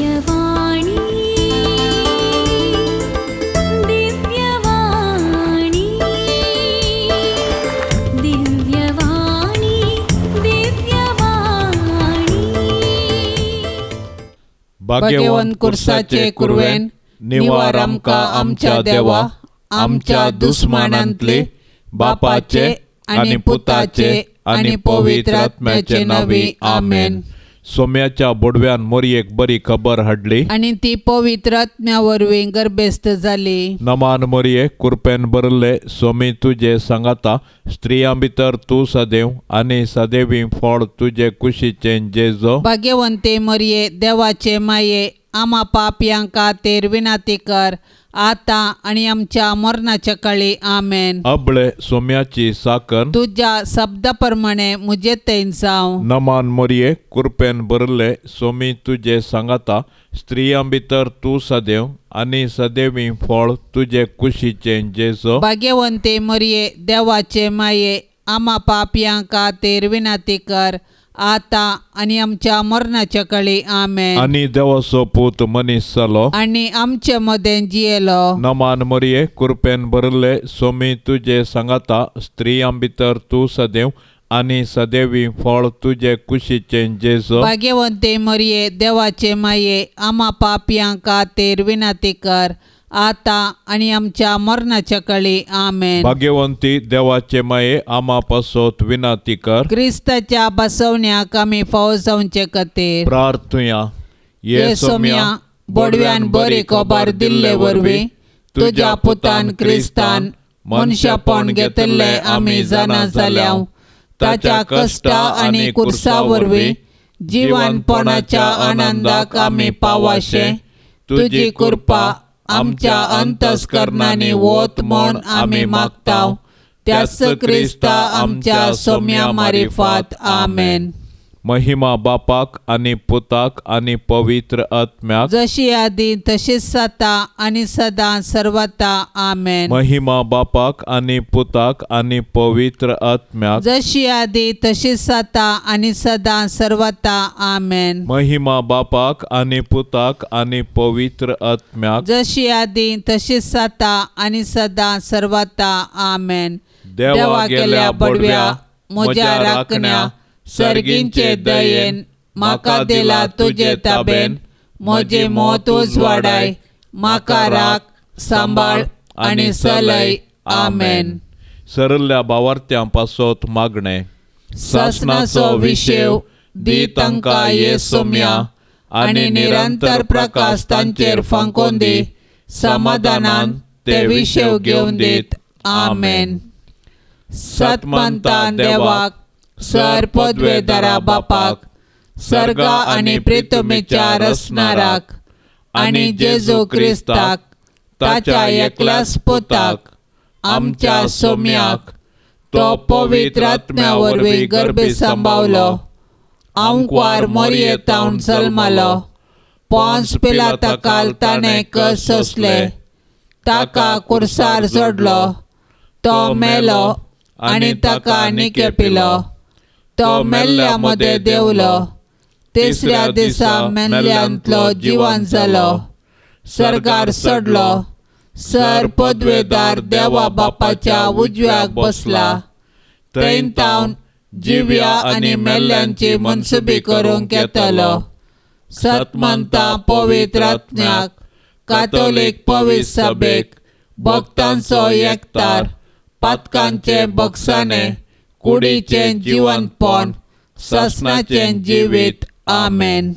दिव्यवाणी दिव्यवाणी दिव्यवाणी दिव्यवाणी भाग्यवान कुर्साचे कुरवेन निवार आमकां आमच्या देवा आमच्या दुस्मानांतले बापाचे आनी पुताचे आनी पवित्र आत्म्याचे नावी आमेन. सोम्याच्या बोडव्यान मोरयेक बरी खबर हाडली आणि ती पवित्र आत्म्या वरवीं गर्भस्थ जाली. नमान मोरये कृपेन बरले सोमी तुजे सांगाता स्त्रियां भितर तूं सदैव आनी सदैवी फळ तुजे कुशीचें जेजो. भाग्यवंते मरिये देवाचे माये आम्हा पापयांक खातीर विनाती कर आता आणि आमच्या मरणाच्या काळी आमेन. अबळे सोम्याची साकन तुझ्या शब्दाप्रमाणे मुझे तैन जावं. नमान मोरये कृपेन बरले सोमी तुजे सांगाता स्त्रियां भितर तूं सदैव आनी सदैवी फळ तुजे कुशीचें जेजो. भाग्यवंते मरिये देवाचे माये आम्हा पापयांक खातीर विनाती कर आता आणि आमच्या मरणाच्या काळी आमेन. आनी देवाचो पूत मनीस जालो आणि आमचे मदें जियेलो. नमान मोरये कृपेन बरले सोमी तुजे सांगाता स्त्रियां भितर तूं सदैव आनी सदैवी फळ तुजे कुशीचें जेजो. भाग्यवंते मरिये देवाचे माये आम्हा पापयांक खातीर विनाती कर आता आणि आमच्या मरणाच्या काळी आमेन. भाग्यवंती देवाचे माये आमा पासोत विनाती कर. क्रिस्ताच्या बसवण्याक आमी फावो जावचे खातीर प्रार्थुया. ये सोम्या बोडव्यान बरी खबर दिल्ले वरवीं तुज्या पुतान क्रिस्तान मनशापण घेतले आमी जाणा जाल्याव ताच्या कश्टा आनी कुर्सा वरवीं जिवानपणाच्या आनंदाक आमी पावाशे तुजी कृपा आमच्या अंतस्करणांनी वोत म्हूण आमी मागताव. त्याच क्रिस्ता आमच्या सोम्या मारिफात आमेन. महिमा बापाक आनी पुताक आनी पवित्र आत्म्याक जशी आदी तशीच जाता आणि सदां सर्वता आमेन. महिमा बापाक आनी पुताक आनी पवित्र आत्म्याक जशी आदी तशीच जाता आणि सदां सर्वता आमेन. महिमा बापाक आनी पुताक आनी पवित्र आत्म्याक जशी आदी तशीच जाता आणि सदां सर्वता आमेन. देवा गेल्या बडव्या म्हज्या राखण्या सर्गींचे दयेन म्हाका दिला तुजे ताबेन म्हजे मोत उजवाडाय म्हाका राख सांबाळ आणि सलय आमेन. सरल्या भावार्थ्यां पासोत मागणे. सासनाचो विशेव दी तांकां ये सोम्या आणि निरंतर प्रकाश तांचेर फांकोन दी समाधानान ते विशेव घेवन दीत आमेन. सतमंतान देवाक सर पदवेदारा बापाक सर्गा आणि प्रितमेच्या रसनाराक आणि जेजू क्रिस्ताक ताच्या एकल्याच पुताक आमच्या सोम्याक तो पवित्र आत्म्या वरवीं गर्भी सांबावलो आंकवार मोरयेतावन जल्मालो पोंस पिलाताकाल ताणें कस सोंसले ताका कुर्सार जोडलो तो मेलो आणि ताका निकेपिलो तो मेल्ल्या मदें देवलो तिसऱ्या दिसा मेल्ल्यांतलो जिवंत जालो सर्गार चडलो सर पदवेदार देवा बापाच्या उजव्याक बसला थंय तावन जिव्या आनी मेल्ल्यांची मनसुबी करूंक येतलो. सतमंता पवित्र आत्म्याक कातोलीक पवित्र सभेक भक्तांचो एकतार पातकांचे बगसाणे कुडीचें जिवंतपण ससनाचें जिवीत आमेन.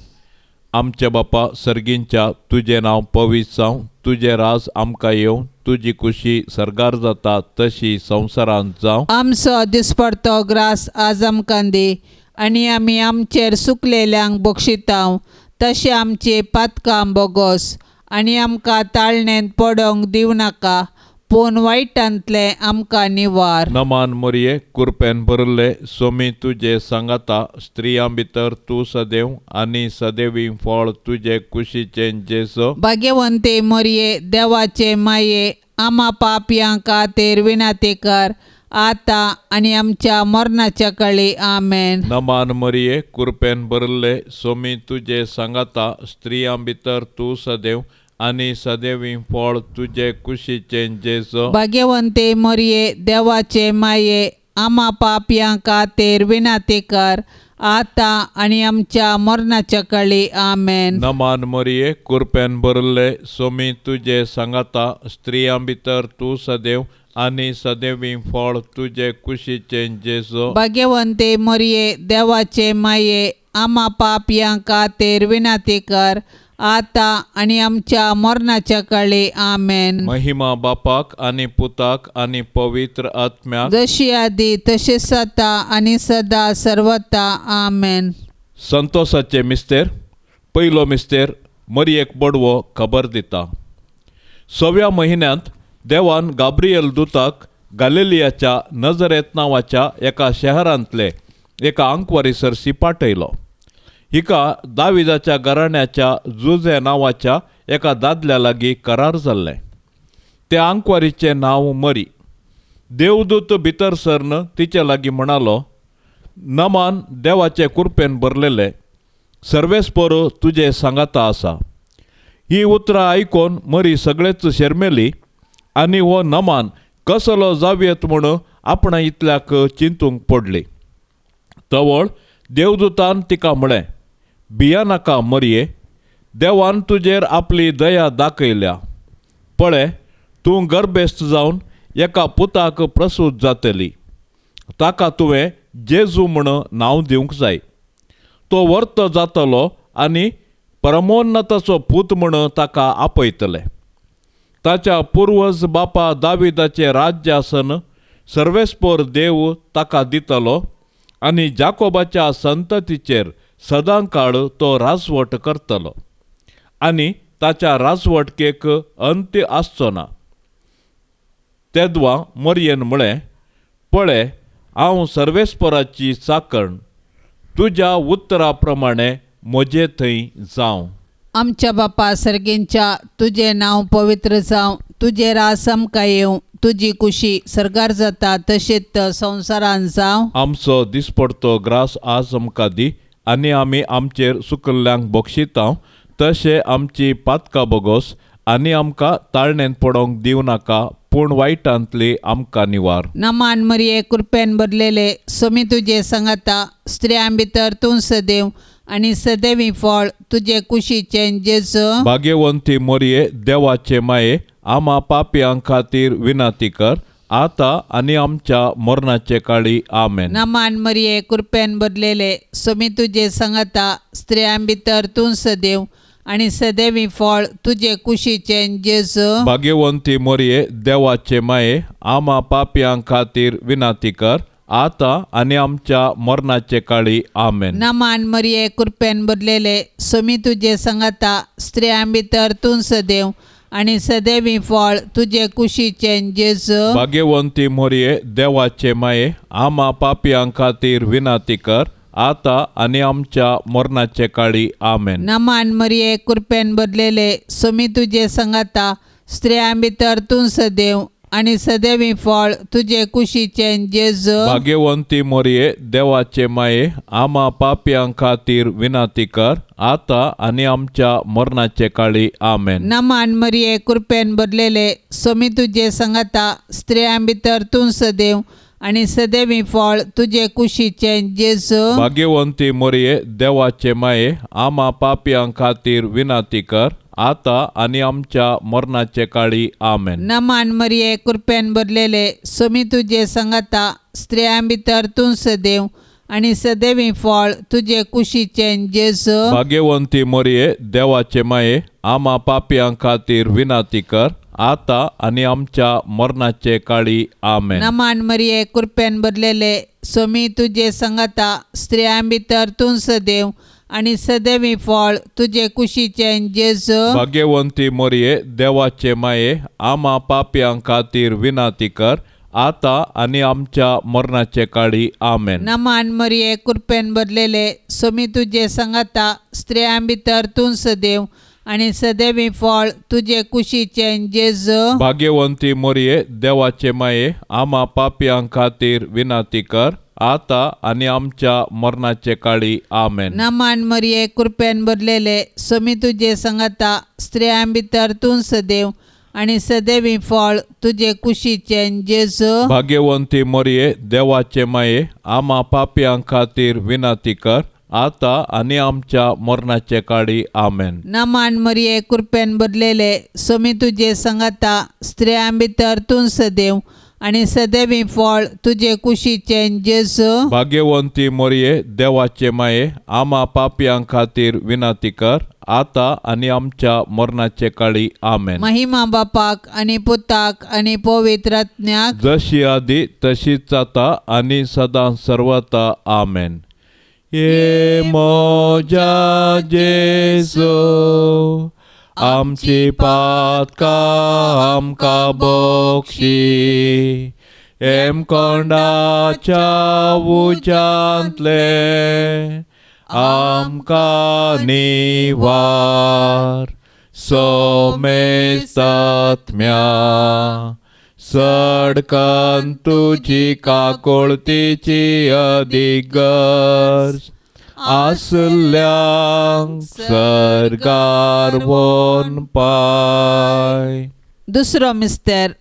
आमच्या बापा सर्गींच्या तुझे नाव पवित्र जावं तुझे राज आमकां येवं तुजी खुशी सरगार जाता तशी संवसारांत जावं. आमचो दिसपडतो ग्रास आज आमकां दी आनी आमी आमचेर सुकलेल्यांक बक्षितांव तशें आमची पातकां बोगोस आनी आमकां ताळणेंत पडोवंक दिवं नाका पूण वायटांतले आमकां निवार. नमान मोरये कृपेन बरले सोमी तुजे सांगाता स्त्रियां भितर तूं सदैव आनी सदैवी फळ तुजे कुशीचें जेजो. भाग्यवंते मरिये देवाचे माये आम्हा पापयांक खातीर विनाती कर आता आणि आमच्या मरणाच्या काळी आमेन. नमान मरिये कृपेन भरले सोमी तुझे सांगाता स्त्रियां भितर तू सदैव आणि सदैवी फळ तुझे कुशीचे जेजो. भाग्यवंते मरिये देवाचे माये आम्हा पापयां खातीर विनंती कर आता आणि आमच्या मरणाच्या काळी आमेन. नमान मरिये कृपेन भरले सोमी तुझे सांगाता स्त्रियां भितर तू सदैव आणि सदैवी फळ तुझे कुशीचे जेजो. भाग्यवंते मरिये देवाचे माये आम्हा पापयां खातीर विनंती कर आता आणि आमच्या मरणाच्या काळी आमेन. महिमा बापाक आणि पुताक आणि पवित्र आत्म्याक जशी आधी तसेच आता आणि सदा सर्वता आमेन. संतोषाचे मिस्तेर. पयलो मिस्तेर मरियेक बडवो खबर दिता. 6व्या महिन्यांत देवान गाब्रियल दूताक गलिलियाच्या नजरेत नांवाच्या एका शहरांतले एका आंकवारीसरशी पाठयलो. हिका दाविदाच्या घराण्याच्या जुझे नांवाच्या एका दादल्या लागीं करार जाल्ले. त्या आंकवारीचे नांव मरी. देवदूत भितर सरन तिचे लागीं म्हणालो, नमान देवाचे कृपेन भरलेले सर्वेस्पर तुझे सांगाता आसा. ही उतरां आयकून मरी सगळेच शर्मेली आनी हो नमान कसलो जावयेत म्हूण आपणा इतल्याक चिंतूंक पडली. तवळ देवदूतान तिका म्हळें, भिया नाका मरिये, देवान तुजेर आपली दया दाखयल्या. पळय, तूं गर्भेस्त जावन एका पुताक प्रसूत जातली. ताका तुवें जेजू म्हूण नांव दिवंक जाय. तो वर्त जातलो आनी परमोन्नताचो पूत म्हूण ताका आपयतले. ताच्या पुर्वज बापा दाविदाचे राज्य आसन सर्वेस्पर देव ताका दितलो आनी जाकोबाच्या संततीचेर सदां काळ तो राजवट करतलो आनी ताच्या राजवटकेक अंत आसचो ना. तेदवा मरियेन म्हळें, पळय, हांव सर्वेस्पराची चाकण, तुज्या उतरा प्रमाणे म्हजे थंय जावं. आमच्या बापा सर्गेंच्या तुझे नांव पवित्र जावं, तुझे रास आमकां येवं, तुजी कुशी सरकार जाता तशेंच संवसारान जावं. आमचो दिसपडतो ग्रास आज आमकां दी आनी आमी आमचेर सुकल्ल्यांक बक्षितांव, तशें आमची पातकां बोगोस आनी आमकां ताळणेन पडोंक दिवं नाका, पूण वायटांतली आमकां निवार. नमान मरिये कृपेन भरलेले सोमी तुझे सांगाता स्त्रियां भितर तूं सदैव आणि सदैवी फळ तुझे कुशीचे जेजू. भाग्यवंती मरिये देवाचे माये आम्हा पापयां खातीर विनंती कर आता आणि आमच्या मरणाचे काळी आमेन. नमान मरिये कृपेन भरलेले सोमी तुझे सांगाता स्त्रियां भितर तूं सदैव आणि सदैवी फळ तुझे कुशीचे जेजू. भाग्यवंती मरिये देवाचे माये आम्हा पापयां खातीर विनंती कर आता आणि आमच्या मरणाचे काळी आमेन. नमान मरिये कृपेन भरलेले सोमी तुझे सांगाता स्त्रियां भितर तूं सदैव आणि सदैवी फळ तुझे कुशीचे जेजू. भाग्यवंती मरिये देवाचे माये आम्हा पापयां खातीर विनंती कर आता आणि आमच्या मरणाचे काळी आमेन. नमान मरिये कृपेन भरलेले सोमी तुझे सांगाता स्त्रियां भितर तूं सदैव आणि सदैवी फळ तुझे कुशीचे जेजू. भाग्यवंती मरिये देवाचे माये आम्हा पापयां खातीर विनंती कर आता आणि आमच्या मरणाचे काळी आमेन. नमान मरिये कृपेन भरलेले सोमी तुझे सांगाता स्त्रियां भितर तूं सदैव आणि सदैवी फळ तुझे कुशीचे जेजू. भाग्यवंती मरिये देवाचे माये आम्हा पापयां खातीर विनंती कर आता आणि आमच्या मरणाचे काळी आमेन. नमान मरिये कृपेन भरलेले सोमी तुझे सांगाता स्त्रियां भितर तूं सदैव आणि सदैवी फळ तुझे कुशीचे जेजू. भाग्यवंती मरिये देवाचे माये आम्हा पापयां खातीर विनंती कर आता आणि आमच्या मरणाचे काळी आमेन. नमान मरिये कृपेन भरलेले सोमी तुझे सांगाता स्त्रियां भितर तूं सदैव आणि सदैवी फळ तुझे कुशीचे जेजू. भाग्यवंती मरिये देवाचे माये आम्हा पापयां खातीर विनंती कर आता आणि आमच्या मरणाचे काळी आमेन. नमान मरिये कृपेन भरलेले सोमी तुझे सांगाता स्त्रियां भितर तूं सदैव आणि सदैवी फळ तुझे कुशीचें जेजू. भाग्यवंती मोरये देवाचे माये आम्हा पापयांक खातीर विनाती कर आता आणि आमच्या मरणाचे काळी आमेन. नमान मरिये कृपेन भरलेले सोमी तुझे संगता स्त्रियां भितर तूं सदैव आणि सदैवी फळ तुझे कुशीचें जेजू. भाग्यवंती मोरये देवाचे माये आम्हा पापयांक खातीर विनाती कर आता आणि आमच्या मरणाचे काळी आमेन. नमान मरिये कृपेन भरलेले सोमी तुझे संगता स्त्रियां भितर तूं सदैव आणि सदैवी फळ तुझे कुशीचें जेजू. भाग्यवंती मोरये देवाचे माये आम्हा पापयांक खातीर विनाती कर आता आणि आमच्या मरणाचे काळी आमेन. महिमा बापाक आणि पुताक आणि पवित्र आत्म्याक जशी आधी तशीच आता आणि सदां सर्वता आमेन. ये मोजा जेजू आमची पातकां आमकां बक्षी एम कोंडाच्या उजांतले आमकां निवार सोमेस्तात्म्या सडकन तुजी काकोळतीची अधिगर्ज आसल्यांक सरकार वन पाय. दुसरो मिस्तेर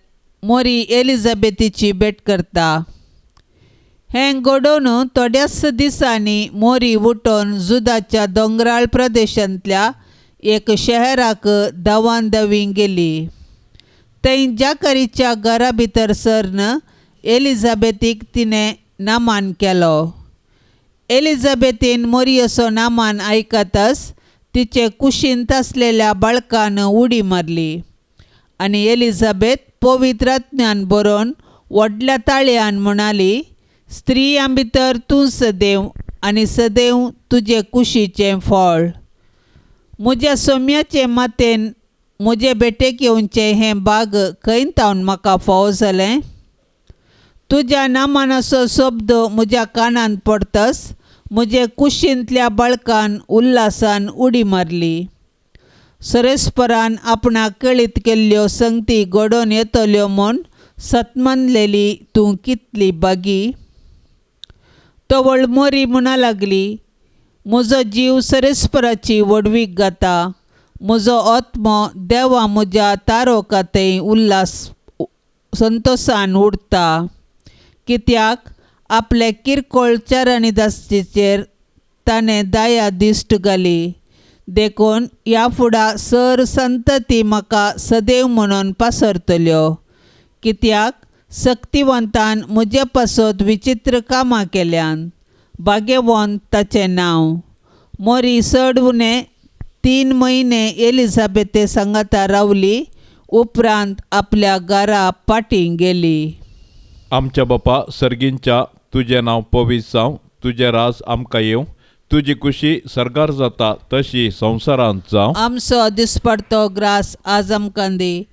मोरी एलिझाबेथीची भेट करता. हें घडोवन थोड्याच दिसांनी मोरी उठोन जुदाच्या दोंगराळ प्रदेशांतल्या एक शहराक धांवान गेली. थंय जाकरीच्या घरा भितर सरन एलिझाबेथीक तिणें नामान केलो. एलिझाबेथीन मोरयेचो नामान आयकतच तिचे कुशींत आसलेल्या बाळकान उडी मारली आनी एलिझाबेथ पवित्र आत्म्यान बरोवन व्हडल्या ताळयान म्हणाली, स्त्रियां भितर तूं सदैव आनी सदैव तुजे कुशीचें फळ. म्हज्या सोम्याचे मातेन म्हजे बेटेक येवचें हें भाग खंय तावन म्हाका फावो जालें. तुज्या नामानाचो शब्द म्हज्या कानांत पडतच म्हजे कुशींतल्या बाळकान उल्हासान उडी मारली. सरेस्परान आपणाक कळीत केल्ल्यो संगती घडोवन येतल्यो म्हूण सतमनलेली तूं कितली बागी. तवळ मोरी म्हणा लागली, म्हजो जीव सरेस्पराची वडवीक घाता. म्हजो आत्मो देवा म्हज्या तारोकातय उल्हास संतोशान उडटा. कित्याक आपले किरकोळ चरणदासीचेर ताणें दया दिश्ट घाली. देखून ह्या फुडां सर संतती म्हाका सदैव म्हणून पासरतल्यो. कित्याक शक्तिवंतान म्हजे पासत विचित्र कामां केल्यान. भाग्यवंत ताचें नांव. मोरी चड उणें 3 म्हयने एलिझाबेथे सांगाता रावली. उपरांत आपल्या घरा पाटीं गेली. आमच्या बापा सर्गींच्या तुझें नांव पवित्र जावं. तुजें राज आमकां येवं. तुजी कुशी सरकार जाता तशी संवसारांत जावं. आमचो दिसपडतो ग्रास आज आमकां दी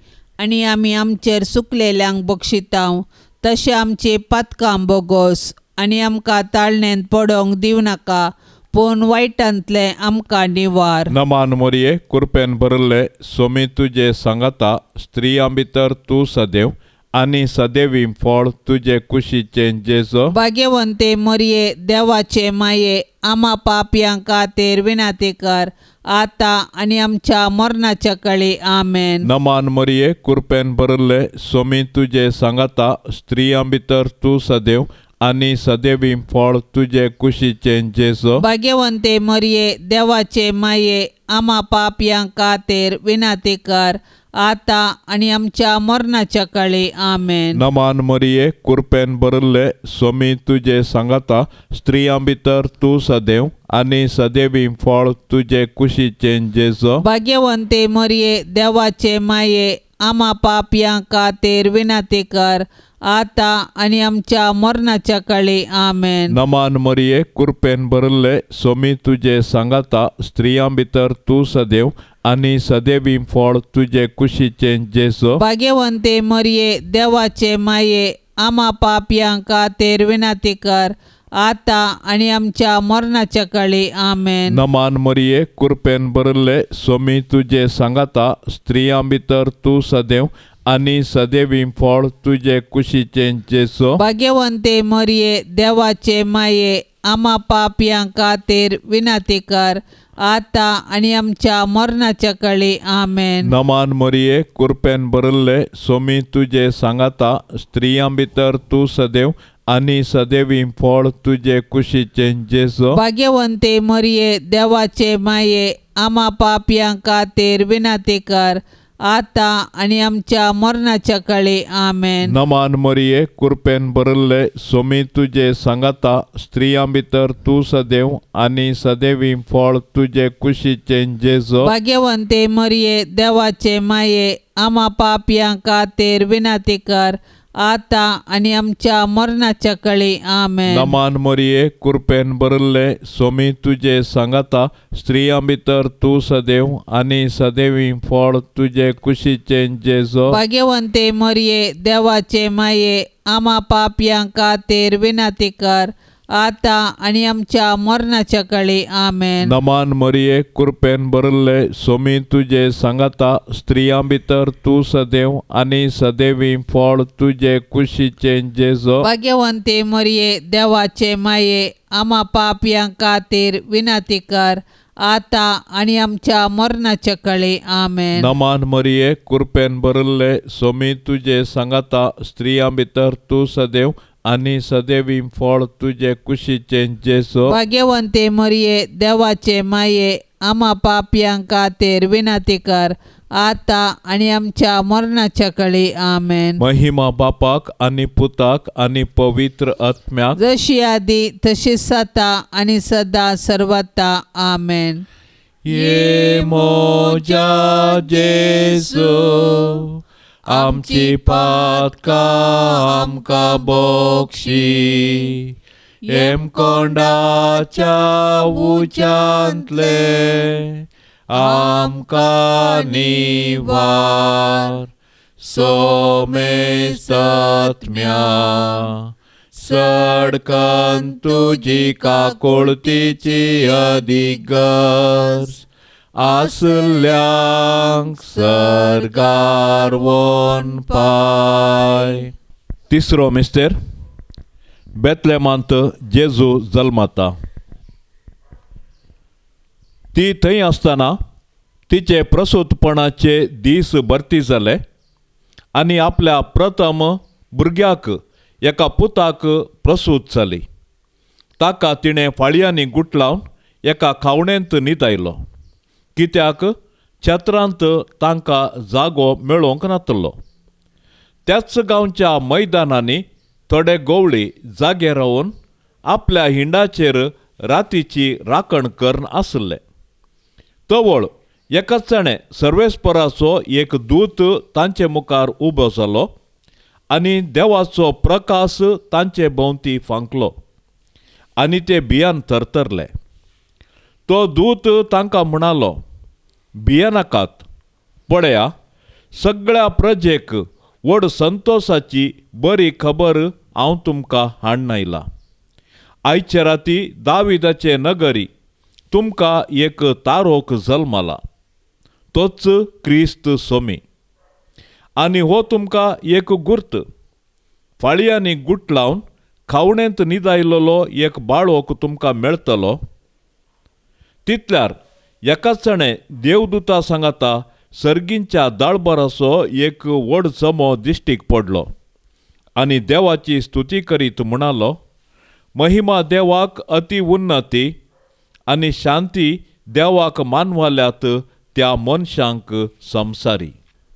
आनी आमी आमचेर चुकलेल्यांक बक्षितांव. तशें आमची पातकां बोगोस आनी आमकां ताळणेंत पडोंक दिवं नाका, पूण वायटांतले आमकां निवार. नमान मोरये कृपेन भरले सोमी तुजे सांगाता स्त्रियां भितर तूं सदैव आनी सदैवी फळ तुजे कुशीचें जेजू. भाग्यवंते मोरये देवाचे माये आम्हा पापयांक खातीर विनाती कर आता आनी आमच्या मरणाच्या काळी आमेन. नमान मोरये कृपेन भरले सोमी तुजे सांगाता स्त्रियां भितर तूं सदैव आनी सदैवी फळ तुजे कुशीचें जेजू. भाग्यवंते मोरये देवाचे माये आम्हा पापयांक खातीर विनाती कर आता आनी आमच्या मरणाच्या काळी आमेन. नमान मोरये कृपेन भरले सोमी तुजे सांगाता स्त्रियां भितर तूं सदैव आनी सदैवी फळ तुजे कुशीचें जेजू. भाग्यवंते मोरये देवाचे माये आम्हा पापयांक खातीर विनाती कर आता आनी आमच्या मरणाच्या काळी आमेन. नमान मोरये कृपेन भरले सोमी तुजे सांगाता स्त्रियां भितर तूं सदैव आनी सदैवी फळ तुजे कुशीचें जेजू. भाग्यवंते मोरये देवाचे माये आम्हा पापयांक खातीर विनाती कर आता आणि आमच्या मरणाच्या काळी आमेन. नमान मरिये कृपेन भरले स्वामी तुझे सांगाता स्त्रियां भितर तू सदैव आणि सदैवी फळ तुझे कुशीचे जेसो. भाग्यवंते मरिये देवाचे माये आम्हा पापयां खातीर विनंती कर आता आणि आमच्या मरणाच्या काळी आमेन. नमान मरिये कृपेन भरले स्वामी तुझे सांगाता स्त्रियां भितर तू सदैव आणि सदैवी फळ तुझे कुशीचे जेसो. भाग्यवंते मरिये देवाचे माये आम्हा पापयां खातीर विनंती कर आता आणि आमच्या मरणाच्या काळी आमेन. नमान मरिये कृपेन भरले स्वामी तुझे सांगाता स्त्रियां भितर तू सदैव आणि सदैवी फळ तुझे कुशीचे जेसो. भाग्यवंते मरिये देवाचे माये आम्हा पापयां खातीर विनंती कर आता आणि आमच्या मरणाच्या काळी आमेन. नमान मरिये कृपेन भरले स्वामी तुझे सांगाता स्त्रियां भितर तू सदैव आणि सदैवी फळ तुझे कुशीचे जेसो. भाग्यवंते मरिये देवाचे माये आम्हा पापयां खातीर विनंती कर आता आणि आमच्या मरणाच्या काळी आमेन. नमान मरिये कृपेन भरले स्वामी तुझे सांगाता स्त्रियां भितर तू सदैव आणि सदैवी फळ तुझे कुशीचे जेसो. भाग्यवंते मरिये देवाचे माये आम्हा पापयां खातीर विनंती कर आता आणि आमच्या मरणाच्या काळी आमेन. नमान मरिये कृपेन भरले स्वामी तुझे सांगाता स्त्रियां भितर तू सदैव आणि सदैवी फळ तुझे कुशीचे जेसो. भाग्यवंते मरिये देवाचे माये आम्हा पापयां खातीर विनंती कर आता आणि आमच्या मरणाच्या काळी आमेन. महिमा बापाक आणि पुताक आणि पवित्र आत्म्याक जशी आधी तशीच आता आणि सदा सर्वता आमेन. ये मोजा जेसू आमची पातका आमका बोक्षी एम कोंडाच्या उच्यांतले आमका निवार सोमे सत्म्या सडकन तुझी काकुळतीची अधिगर्स आसल्यांक सरगार वोन पाय. तिसरो मिस्तेर बेतलेमांत जेजू जल्माता. ती थंय आसतना तिचे प्रसूतपणाचे दीस भरती जाले आनी आपल्या प्रथम भुरग्याक एका पुताक प्रसूत जाली. ताका तिणें फाळयांनी गुटलावन एका खावणेंत न्हिदायलो कित्याक छत्रांत तांकां जागो मेळोवंक नासलो. त्याच गांवच्या मैदानांनी थोडे गवळी जागे रावन आपल्या हिंडाचेर रातीची राखण करन आसले. तवळ एकाच जाणें सर्वेस्पराचो एक दूत तांचे मुखार उबो जालो आनी देवाचो प्रकाश तांचे भोंवती फांकलो आनी ते भियान थरथरले. तो दूत तांकां म्हणालो, भियेनाकात, पळया सगळ्या प्रजेक व्हड संतोशाची बरी खबर हांव तुमकां हाडून आयलां. आयचे राती दाविदाचे नगरी तुमकां एक तारोक जल्माला, तोच क्रिस्त सोमी. आनी हो तुमकां एक गुर्त, फाळयांनी गुट लावन खावणेंत न्हिदायलोलो एक बाळोक तुमकां मेळटलो. तितल्यार एकाच जाणें देवदूता सांगाता सर्गींच्या दाळबराचो एक व्हड चमो दिश्टीक पडलो आनी देवाची स्तुती करीत म्हणालो, महिमा देवाक अति उन्नती आनी शांती देवाक मानवाल्यात त्या मनशांक संवसारी.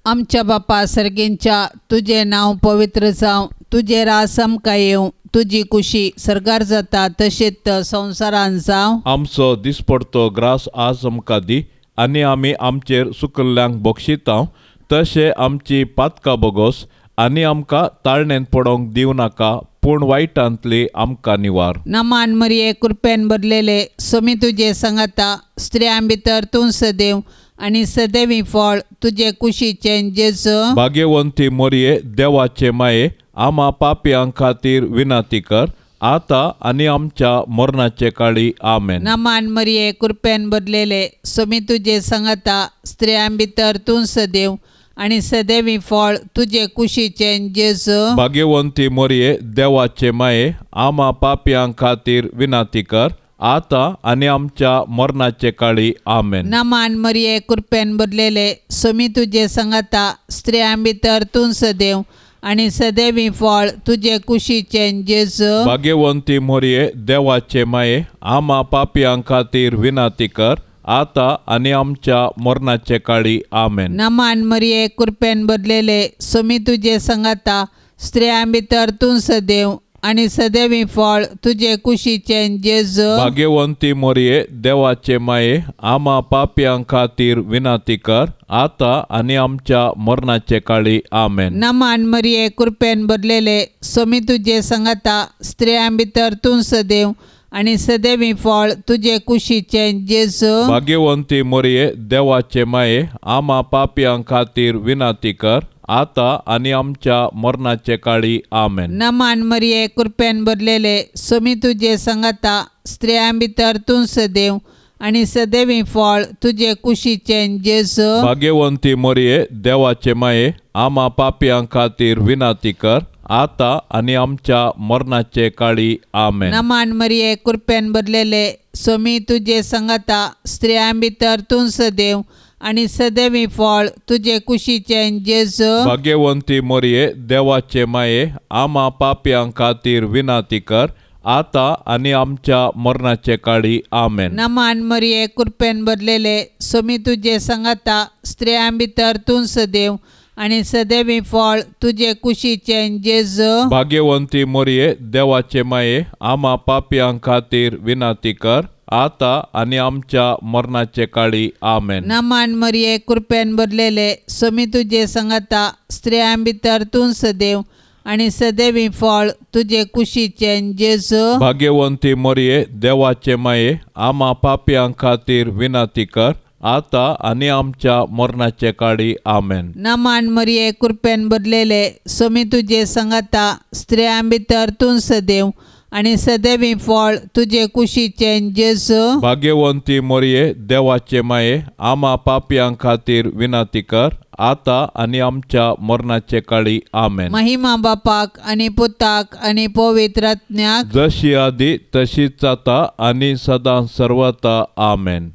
आमच्या बापा सर्गेंच्या तुझे नांव पवित्र जावं, तुझे रास आमकां येवं, तुजी कुशी सरगार जाता तशेंच संवसारान जावं. आमचो दिसपडतो ग्रास आज आमकां दी आनी आमी आमचेर सुकल्ल्यांक बक्षितांव, तशें आमची पातकां बोगोस आनी आमकां ताळणेन पडोवंक दिवं नाका, पूण वायटांतली आमकां निवार. नमान मरिये कृपेन भरलेले सोमी तुजे सांगाता स्त्रियां भितर तूं सदैव आनी सदैवी फळ तुजे कुशीचे जेजू. भाग्यवंती मोरये देवाचे माये आम्हा पापयां खातीर विनंती कर आता आणि आमच्या मरणाचे काळी आमेन. नमान मरिये कृपेन भरलेले सोमी तुझे संगता स्त्रियां भितर तूं सदैव आणि सदैवी फळ तुझे कुशीचे जेजू. भाग्यवंती मरिये देवाचे माये आम्हा पापियां खातीर विनाती कर आता आणि आमच्या मरणाचे काळी आमेन. नमान मरिये कृपेन भरलेले सोमी तुझे संगता स्त्रियां भितर तूं सदैव आणि सदैवी फळ तुझे कुशीचे जेजू. भाग्यवंती मरिये देवाचे माये आम्हा पापियां खातीर विनाती कर आता आणि आमच्या मरणाचे काळी आमेन. नमान मरिये कृपेन भरलेले सोमी तुझे संगता स्त्रियां भितर तूं सदैव आणि सदैवी फळ तुझे कुशीचे जेजू. भाग्यवंती मरिये देवाचे माये आम्हा पापियां खातीर विनाती कर आता आणि आमच्या मरणाचे काळी आमेन. नमान मरिये कृपेन भरलेले सोमी तुझे संगता स्त्रियां भितर तूं सदैव आणि सदैवी फळ तुझे कुशीचे जेजू. भाग्यवंती मरिये देवाचे माये आम्हा पापियां खातीर विनाती कर आता आणि आमच्या मरणाचे काळी आमेन. नमान मरिये कृपेन भरलेले सोमी तुझे संगता स्त्रियां भितर तूं सदैव आणि सदैवी फळ तुझे कुशीचे जेजू. भाग्यवंती मरिये देवाचे माये आम्हा पापियां खातीर विनाती कर आता आणि आमच्या मरणाचे काळी आमेन. नमान मरिये कृपेन भरलेले सोमी तुझे संगता स्त्रियां भितर तूं सदैव आणि सदैवी फळ तुझे कुशीचे जेजू. भाग्यवंती मरिये देवाचे माये आम्हा पापियां खातीर विनाती कर आता आणि आमच्या मरणाचे काळी आमेन. नमान मरिये कृपेन भरलेले सोमी तुझे संगता स्त्रियां भितर तूं सदैव आणि सदैवी फळ तुझे कुशीचे जेजू. भाग्यवंती मरिये देवाचे माये आम्हा पापियां खातीर विनाती कर आता आणि आमच्या मरणाचे काळी आमेन. नमान मरिये कृपेन भरलेले सोमी तुझे संगता स्त्रियां भितर तूं सदैव आणि सदैवी फळ तुझे कुशीचे जेजू. भाग्यवंती मरिये देवाचे माये आम्हा पापियां खातीर विनाती कर आता आणि आमच्या मरणाचे काळी आमेन. नमान मरिये कृपेन भरलेले सोमी तुझे संगता स्त्रियां भितर तूं सदैव आणि सदैवी फळ तुझे कुशीचे जेजू. भाग्यवंती मरिये देवाचे माये आम्हा पापियां खातीर विनाती कर आता आणि आमच्या मरणाचे काळी आमेन. महिमा बापाक आणि पुताक आणि पवित्र आत्म्याक जशी आधी तशीच आता आणि सदा सर्वता आमेन.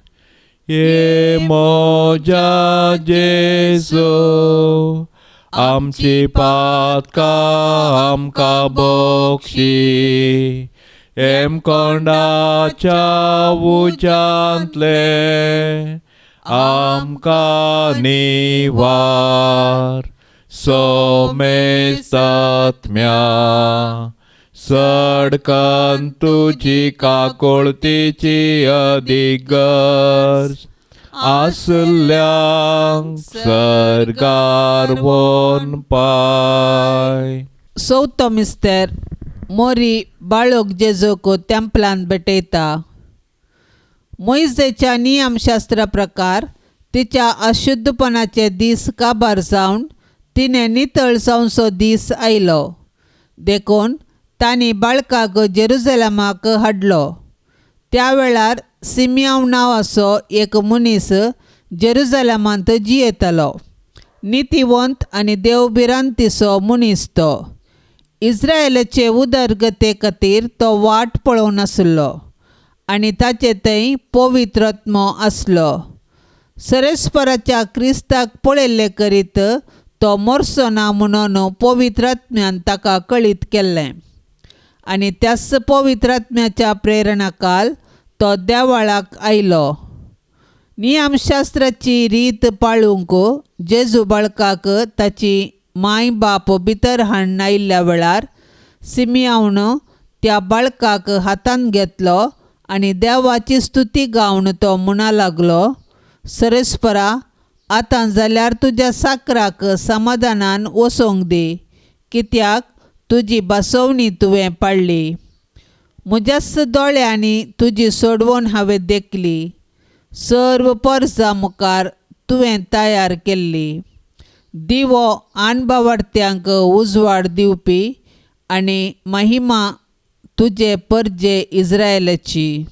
ये मोजा जेसू आमची पातका आमका बक्षी एम कोंडाच्या उजांतले आमका निवार सोमेस्तात्म्या सडकन तुझी काकोळतीची अधिगर्ज आसल्यांक सरकार वन पाय. चवथो मिस्तेर मोरी बाळोक जेजूक तेंपलान भेटयता. मोइजेच्या नियमशास्त्रा प्रकार तिच्या अशुद्धपणाचे दीस काबार जावन तिने नितळ जावचो दीस आयलो देखून तांणी बाळकाक जेरुसलेमाक हाडलो. त्या वेळार सिमियोन नांवाचो एक मनीस जेरुसलेमांत जियेतालो. नितीवंत आनी देवभिरांतीचो मनीस तो. इस्रायेलाचे उदरगते खातीर तो वाट पळोवन आसलो आनी ताचे थंय पवित्र आत्मो आसलो. सरेस्पराच्या क्रिस्ताक पळयल्ले करीत तो मरचो ना म्हणून पवित्र आत्म्यान ताका कळीत केल्लें आनी त्याच पवित्र आत्म्याच्या प्रेरणाकाल तो देवाळाक आयलो. नियमशास्त्राची रीत पाळूंक जेजू बाळकाक ताची माय बाप भितर हाडून आयिल्ल्या वेळार सिमियोन त्या बाळकाक हातान घेतलो आनी देवाची स्तुती गावन तो म्हणा लागलो, सरेस्परा, आतां जाल्यार तुज्या साकराक समाधानान वसोंक दी, कित्याक तुजी बसवणी तुवें पाळ्ळी. म्हज्याच दोळ्यांनी तुजी सोडवण हांवें देखली. सर्व परजा मुखार तुवें तयार केल्ली. दिवो अणभवार्थ्यांक उजवाड दिवपी आनी महिमा तुजे परजे इस्रायेलाची.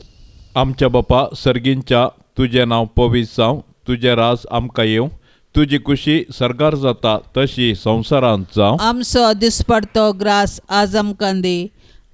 आमच्या बापा सर्गींच्या तुझें नांव पवित्र जावं, तुजें राज आमकां येवं, तुजी कुशी सरकार जाता तशी संवसारांत जावं. आमचो दिसपडतो ग्रास आज आमकां दी,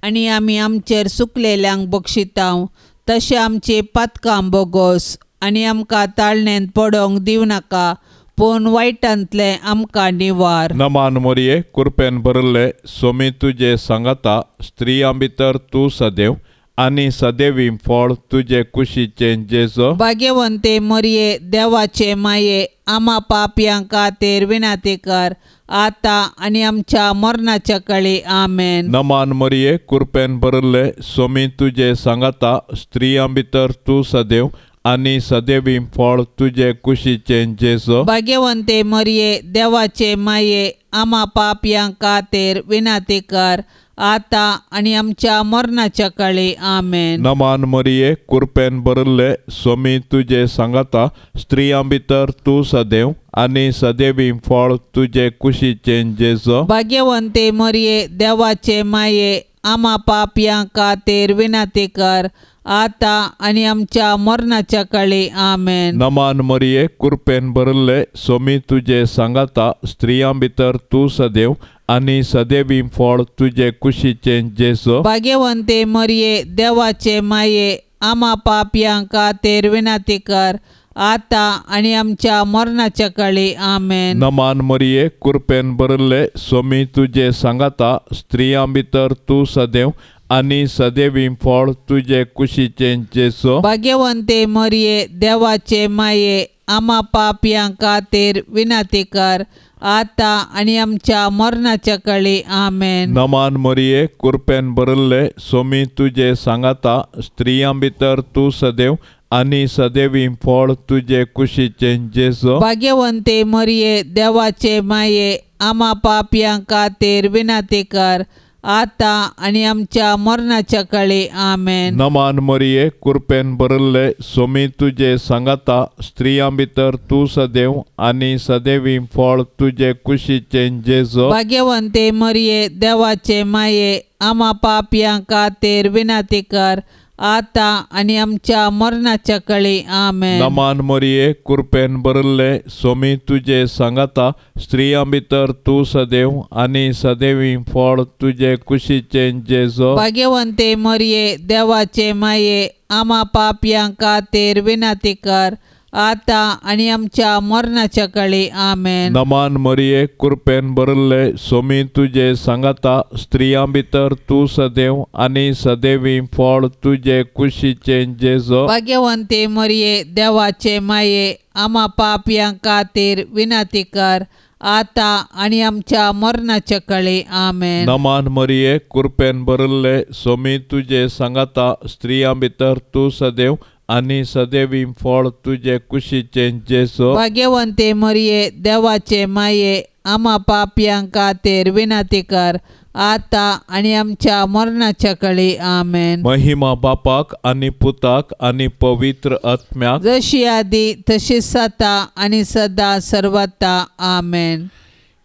आनी आमी आमचेर सुकलेल्यांक बक्षितांव तशें आमची पातकां बोगोस, आनी आमकां ताळणेंत पडोंक दिवं नाका, पूण वायटांतले आमकां निवार. नमान मोरये, कृपेन भरले सोमी तुजे सांगाता, स्त्रियां भितर तूं सदैव, आनी सदैवी फळ तुजे कुशीचें जेजो. भाग्यवंते मरये, देवाचे माये, आमा पापयां खातीर विनाती कर, आतां आनी आमच्या मरणाच्या काळी आमेन. नमान मोरये, कृपेन भरले सोमी तुजे सांगाता, स्त्रियां भितर तूं सदैव, आनी सदैवी फळ तुजे कुशीचें जेजो. भाग्यवंते मरये, देवाचे माये, आमा पापयां खातीर विनाती कर, आतां आनी आमच्या मरणाच्या काळी आमेन. नमान मोरये, कृपेन भरले सोमी तुजे सांगाता, स्त्रियां भितर तूं सदैव, आनी सदैवी फळ तुजे कुशीचें जेजो. भाग्यवंते मरये, देवाचे माये, आमा पापयां खातीर विनाती कर, आतां आनी आमच्या मरणाच्या काळी आमेन. नमान मोरये, कृपेन भरले सोमी तुजे सांगाता, स्त्रियां भितर तूं सदैव, आनी सदैवी फळ तुजे कुशीचें जेजो. भाग्यवंते मरये, देवाचे माये, आमा पापयां खातीर विनाती कर, आतां आनी आमच्या मरणाच्या काळी आमेन. नमान मोरये, कृपेन भरले सोमी तुजे सांगाता, स्त्रियां भितर तूं सदैव, आनी सदैवी फळ तुजे कुशीचें जेजो. भाग्यवंते मरये, देवाचे माये, आमा पापयां खातीर विनाती कर, आतां आनी आमच्या मरणाच्या काळी आमेन. नमान मोरये, कृपेन भरले सोमी तुजे सांगाता, स्त्रियां भितर तूं सदैव, आनी सदैवी फळ तुजे कुशीचें जेजो. भाग्यवंते मरये, देवाचे माये, आमा पापयां खातीर विनाती कर, आतां आनी आमच्या मरणाच्या काळी आमेन. नमान मोरये, कृपेन भरले सोमी तुजे सांगाता, स्त्रियां भितर तूं सदैव, आनी सदैवी फळ तुजे कुशीचें जेजो. भाग्यवंते मरये, देवाचे माये, आमा पापयां खातीर विनाती कर, आतां आनी आमच्या मरणाच्या काळी आमेन. नमान मोरये, कृपेन भरले सोमी तुजे सांगाता, स्त्रियां भितर तूं सदैव, आनी सदैवी फळ तुजे कुशीचें जेजो. भाग्यवंते मरये, देवाचे माये, आमा पापयां खातीर विनाती कर, आतां आनी आमच्या मरणाच्या काळी आमेन. नमान मोरये, कृपेन भरले सोमी तुजे सांगाता, स्त्रियां भितर तूं सदैव, आनी सदैवी फळ तुजे कुशीचें जेजो. भाग्यवंते मरये, देवाचे माये, आमा पापयां खातीर विनाती कर, आतां आनी आमच्या मरणाच्या काळी आमेन. नमान मोरये, कृपेन भरले सोमी तुजे सांगाता, स्त्रियां भितर तूं सदैव, आनी सदैवी फळ तुजे कुशीचें जेजो. भाग्यवंते मरये, देवाचे माये, आमा पापयां खातीर विनाती कर, आतां आनी आमच्या मरणाच्या काळी आमेन. महिमा बापाक आनी पुताक आनी पवित्र आत्म्याक, जशी आदी तशीच जाता आनी सदां सर्वता आमेन.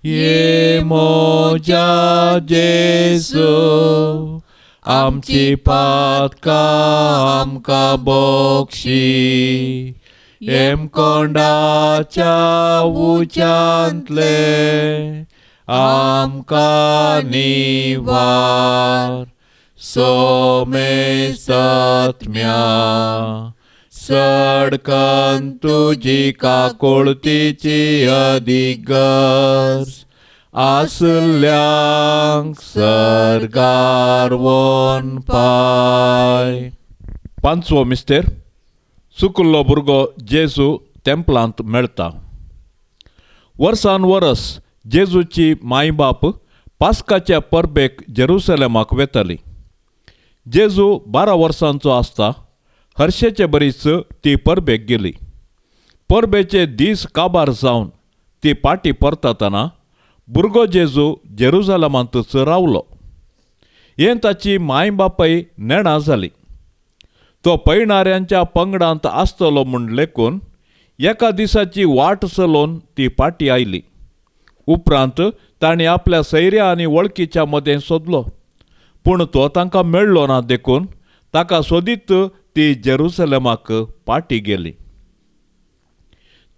ये मोजा जेजू, आमची पातकां आमकां बोक्षी, एम कोंडाच्या उच्यांतले आमकां निवार. सोमे सत्म्या सडकन तुजी काकुळतीची अधिगर्ज, आसल्यांक सरगार वोन पाय. पांचवो मिस्तेर, चुकल्लो भुरगो जेजू तेंपलांत मेळटा. वर्सान वरस जेजूची मायबाप पास्काच्या परबेक जेरुसलेमाक वेताली. जेजू 12 वर्सांचो आसता हर्शेचे बरीच ती परबेक गेली. परबेचे दीस काबार जावन ती पाटी परतना भुरगो जेजू जेरुसलेमांतच रावलो. हें ताची मायबापय नेणा जाली. तो पैणाऱ्यांच्या पंगडांत आसतलो म्हूण लेकून एका दिसाची वाट चलोवन ती पाटी आयली. उपरांत ताणें आपल्या सैऱ्या आनी वळखीच्या मदें सोदलो, पूण तो तांकां मेळ्ळो ना देखून ताका सोदीत ती जेरुसलेमाक पाटी गेली.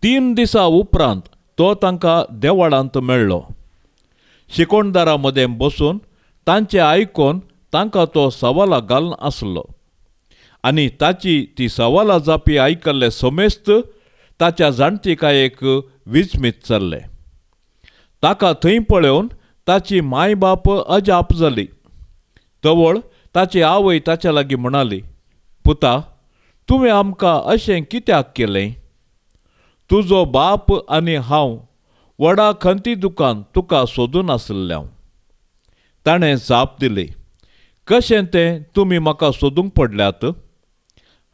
3 दिसां उपरांत तो तांकां देवळांत मेळ्ळो. शिकोणदारा मदें बसून तांचे आयकोन तांकां तो सवालां घालन आसलो. आनी ताची ती सवालां जापी आयकल्ले समेस्त ताच्या जाणटेकायेक विचमीत जाल्ले. ताका थंय पळोवन ताची मायबाप अजाप जाली. तवळ ताची आवय ताच्या लागीं म्हणाली, पुता, तुवें आमकां अशें कित्याक केलें? तुजो बाप आनी हांव व्हडा खंती दुकान तुका सोदून आसल्यां. ताणें जाप दिली, कशें तें तुमी म्हाका सोदूंक पडल्यात?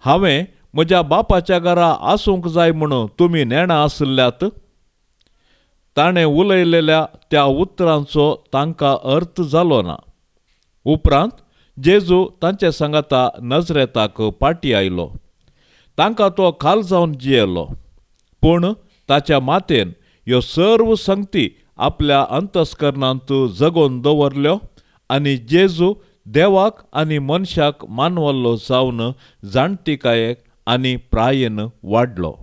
हांवें म्हज्या बापाच्या घरा आसूंक जाय म्हणून तुमी नेणां आसल्यात? ताणें उलयलेल्या त्या उतरांचो तांकां अर्थ जालो ना. उपरांत जेजू तांचे सांगाता नजरेताक पाटी आयलो. तांकां तो खाल जावन जियेलो. पूण ताच्या मातेन ह्यो सर्व संगती आपल्या अंतस्करणांत जगोवन दवरल्यो आनी जेजू देवाक आनी मनशाक मानवल्लो जावन जाणटेकायेक आनी प्रायेन वाडलो.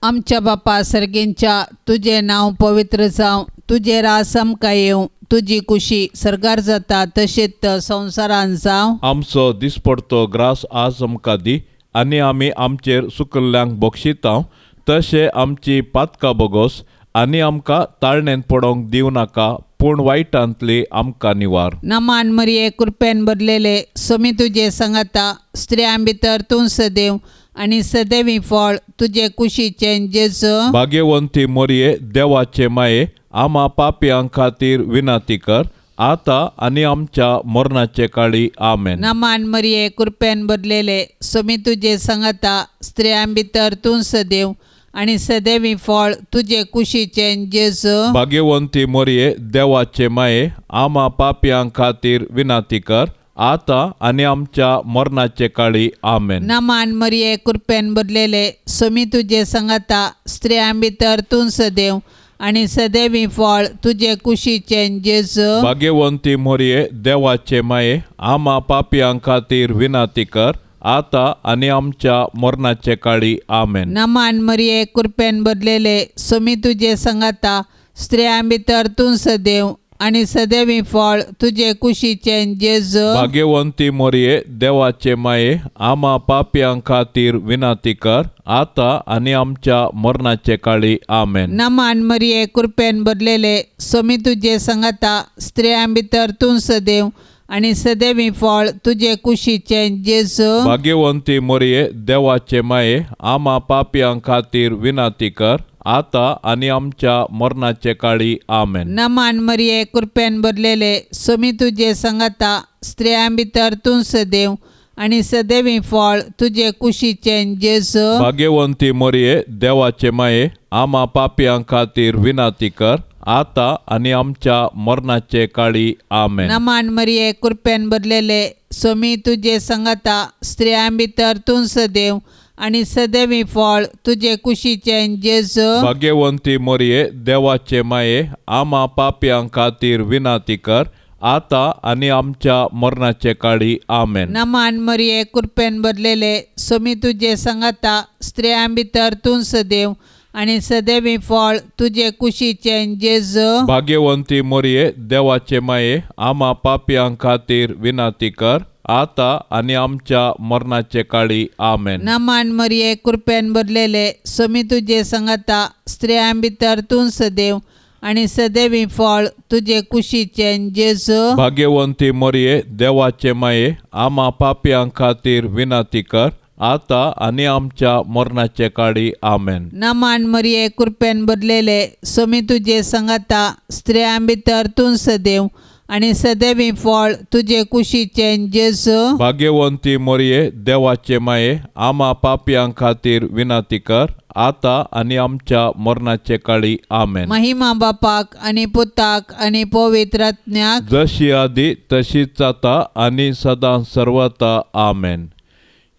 आमच्या बापा सर्गेंच्या, तुजें नांव पवित्र जावं, तुजें रास आमकां येवं, तुजी कुशी सर्गार जाता तशेंच संवसारांत जावं. आमचो दिसपडतो ग्रास आज आमकां दी आनी आमी आमचेर सुकल्ल्यांक बक्षितांव तशें आमची पातकां बोगोस आनी आमकां ताळणेंत पडोंक दिवं नाका, पूण वायटांतली आमकां निवार. नमान मरिये, कृपेन भरलेले, सोमी तुजे सांगाता, स्त्रियां भितर तूं सदैव आनी सदैवी फळ तुजे कुशीचें जेजू. भाग्यवंती मोरये, देवाचे माये, आम्हा पापयां खातीर विनाती कर, आता आनी आमच्या मरणाचे काळी. आमेन. नमान मरिये, कृपेन भरलेले, सोमी तुजे सांगाता, स्त्रियां भितर तूं सदैव आनी सदैवी फळ तुजे कुशीचें जेजू. भाग्यवंती मोरये, देवाचे माये, आम्हा पापयां खातीर विनाती कर, आता आनी आमच्या मरणाचे काळी. आमेन. नमान मरिये, कृपेन भरलेले, सोमी तुजे सांगाता, स्त्रियां भितर तूं सदैव आनी सदैवी फळ तुजे कुशीचें जेजू. भाग्यवंती मोरये, देवाचे माये, आम्हा पापयां खातीर विनाती कर, आता आनी आमच्या मरणाचे काळी. आमेन. नमान मरिये, कृपेन भरलेले, सोमी तुजे सांगाता, स्त्रियां भितर तूं सदैव आनी सदैवी फळ तुजे कुशीचें जेजू. भाग्यवंती मोरये, देवाचे माये, आम्हा पापयां खातीर विनाती कर, आता आनी आमच्या मरणाचे काळी. आमेन. नमान मरिये, कृपेन भरलेले, सोमी तुजे सांगाता, स्त्रियां भितर तूं सदैव आनी सदैवी फळ तुजे कुशीचें जेजू. भाग्यवंती मोरये, देवाचे माये, आम्हा पापयां खातीर विनाती कर, आता आनी आमच्या मरणाचे काळी. आमेन. नमान मरिये, कृपेन भरलेले, सोमी तुजे सांगाता, स्त्रियां भितर तूं सदैव आनी सदैवी फळ तुजे कुशीचें जेजू. भाग्यवंती मोरये, देवाचे माये, आम्हा पापयां खातीर विनाती कर, आता आनी आमच्या मरणाचे काळी. आमेन. नमान मरिये, कृपेन भरलेले, सोमी तुजे सांगाता, स्त्रियां भितर तूं सदैव आनी सदैवी फळ तुजे कुशीचें जेजू. भाग्यवंती मोरये, देवाचे माये, आम्हा पापयां खातीर विनाती कर, आता आनी आमच्या मरणाचे काळी. आमेन. नमान मरिये, कृपेन भरलेले, सोमी तुजे सांगाता, स्त्रियां भितर तूं सदैव आनी सदैवी फळ तुजे कुशीचें जेजू. भाग्यवंती मोरये, देवाचे माये, आम्हा पापयां खातीर विनाती कर, आता आनी आमच्या मरणाचे काळी. आमेन. नमान मरिये, कृपेन भरलेले, सोमी तुजे सांगाता, स्त्रियां भितर तूं सदैव आनी सदैवी फळ तुजे कुशीचें जेजू. भाग्यवंती मोरये, देवाचे माये, आम्हा पापयां खातीर विनाती कर, आता आनी आमच्या मरणाचे काळी. आमेन. नमान मरिये, कृपेन भरलेले, सोमी तुजे सांगाता, स्त्रियां भितर तूं सदैव आनी सदैवी फळ तुजे कुशीचें जेजू. भाग्यवंती मोरये, देवाचे माये, आम्हा पापयां खातीर विनाती कर, आता आनी आमच्या मरणाचे काळी. आमेन. महिमा बापाक आनी पुताक आनी पवित्र आत्म्याक, जशी आदी तशीच आता आनी सदां सर्वता. आमेन.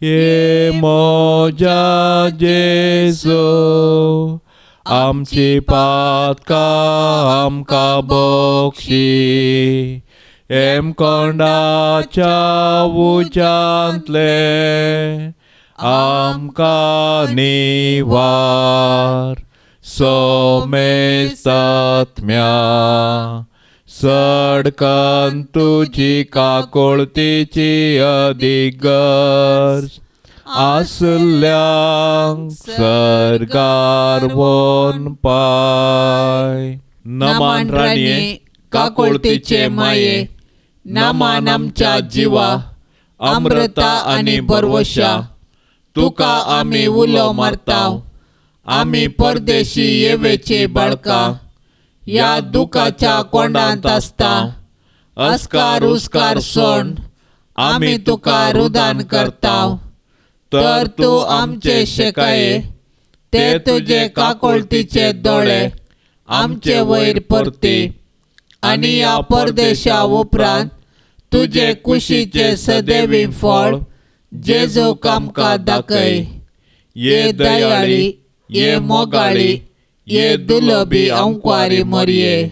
ये मोजा जेजू, आमची पातकां आमकां बक्षी. हेमकोंडाच्या उंचांतले आमकां निवार सोमेस्तात्म्या सडकन तुजी काकोळतीची अधिगर्ज आसल्यांक सर्गार वन पाय नमान राणये काकोळतीचे माये नमान आमच्या जिवा अमृता आनी बरवशा तुका आमी उलो मारताव आमी परदेशी येवेचे बाळकां या दुखाच्या कोंडांत आसता अस्कार उस्कार सोण आमी तुका रुदान करताव तर तूं आमचे शेकाये ते तुजे काकोळतीचे दोळे आमचे वयर परते आनी या परदेशा उपरांत तुजे कुशीचे सदैवी फळ जेजूक आमकां दाखय ये दयाळी ये मोगाळी ये दुलोबी अंकवारी मरिये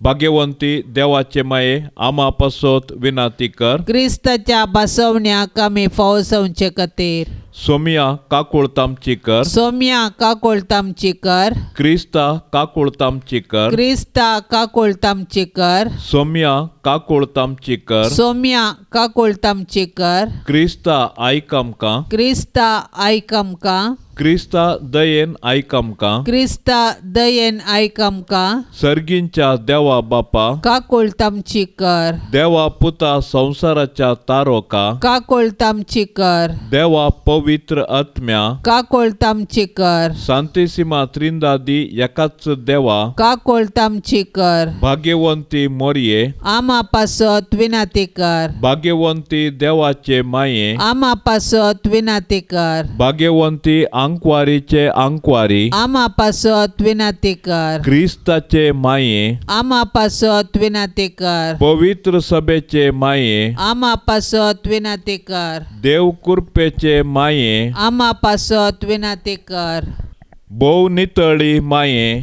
भाग्यवंती देवाचे माये आमा पासत विनाती कर क्रिस्ताच्या बसवण्याक आमी फावसवचे खातीर सोमिया काकुळतामची कर सोम्या काकोळतामची कर क्रिस्ता काकुळतामची कर क्रिस्ता काकोळतामची कर सोमिया काकुळतामची कर सोम्या काकोळतामची कर क्रिस्ता आयक आमकां क्रिस्ता आयक आमकां क्रिस्ता दयेन आयक आमकां क्रिस्ता दयेन आयक आमकां सर्गींच्या देवा बापा काकोळतामची कर देवा पुता संसाराच्या तारोका काकोळतामची कर देवा पवित्र आत्म्या काकोळतामची कर सांतिसिमा त्रिंदादी एकाच देवा काकोळतामची कर भाग्यवंती मोरये आमा पासत विनाती कर भाग्यवंती देवाचे माये आमा पासत विनाती कर भाग्यवंती अंकवारीचे अंकवारी आमा पासत विनाती कर क्रिस्ताचे माये आमा पासत विनाती कर पवित्र सभेचे माये आमा पासत विनाती कर देव कृपेचे माये आमा पासत विनाती कर भोव नितळी माये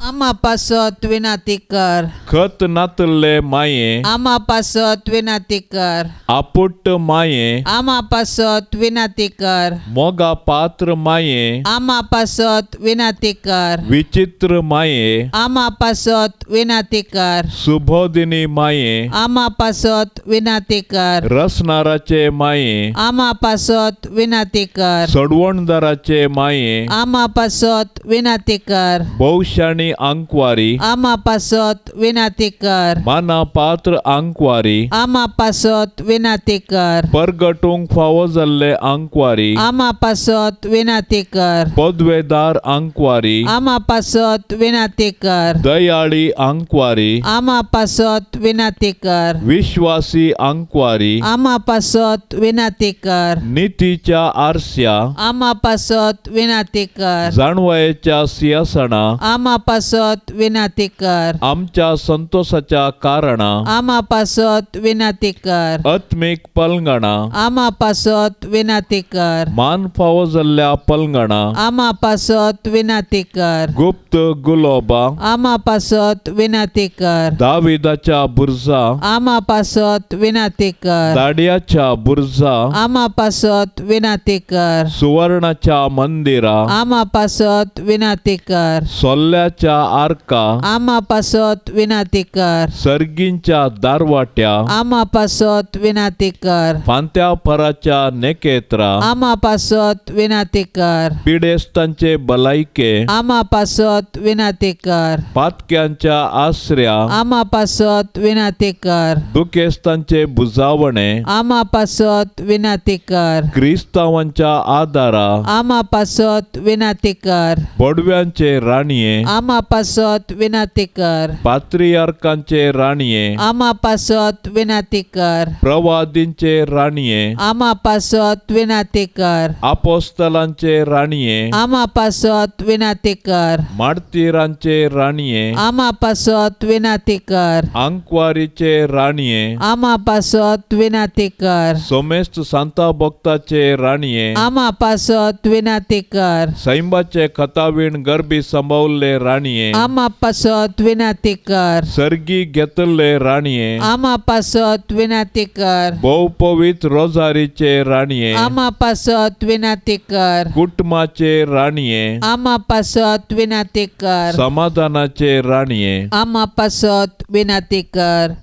आमा पासत विनाती कर खत नातले माये आमा पासत विनाती कर आपुट्ट माये आमा पासत विनाती कर मोगा पात्र माये आमा पासत विनाती कर विचित्र माये आमा पासत विनाती कर सुबोधिनी माये आमा पासत विनाती कर रसनाराचे माये आमा पासत विनाती कर सडवणदाराचे माये आमा पासत विनाती कर भौशाणी अंकवारी आमा पासत विनाती कर माना पात्र अंकवारी आमा पासत विनाती कर परगटूंक फावो जाल्ले अंकवारी आमा पासत विनाती कर पदवेदार अंकवारी आमा पासत विनाती कर दयाळी अंकवारी आमा पासत विनाती कर विश्वासी अंकवारी आमा पासत विनाती कर नीतीच्या आरस्या आमा पासत विनाती कर जाणवयेच्या सिंहासना आमा पासत विनाती कर आमच्या संतोषाच्या कारणा आमा पासत विनाती कर आत्मिक पलंगणा आमा पासत विनाती कर मान फावो जाल्ल्या पलंगणा आमा पासत विनाती कर गुप्त गुलोबा आमा पासत विनाती कर दाविदाच्या बुरजा आमा पासत विनाती कर दाडियाच्या बुरजा आमा पासत विनाती कर सुवर्णाच्या मंदिरा आमा पासत विनाती कर सोल्ल्याच्या आर्का आमा पासत विनाती कर सर्गींच्या दारवाट्या आमा पासत विनाती कर फांत्या पराच्या नेकेत्रा आमा पासत विनाती कर पिडेस्तांचे भलायके आमा पासत विनाती कर पातक्यांच्या आश्रया आमा पासत विनाती कर दुखेस्तांचे बुजावणे आमा पासत विनाती कर क्रिस्तावांच्या आदारा आमा पासत विनाती कर बडव्यांचे राणये आमा पासत विनाती कर पात्रियार्कांचे राणये आमा पासत विनाती कर प्रवादींचे राणये आमा पासत विनाती कर आपोस्तलांचे राणये आमा पासत विनाती कर मार्तिरांचे राणये आमा पासत विनाती कर अंकवारीचे राणये आमा पासत विनाती कर सोमेस्त सांता भक्ताचे राणये आमा पासत विनाती कर सैंबाचे खतावीण गर्भी संभवले राणये राणये आमा पासत विनंती कर. सर्गी घेतले राणये आमा पासत विनंती कर. भोव पवित्र रोजारीचे राणये आमा पासत विनंती कर. कुटुंबाचे राणये आमा पासत विनंती कर. समाधानाचे राणये आमा पासत विनंती कर.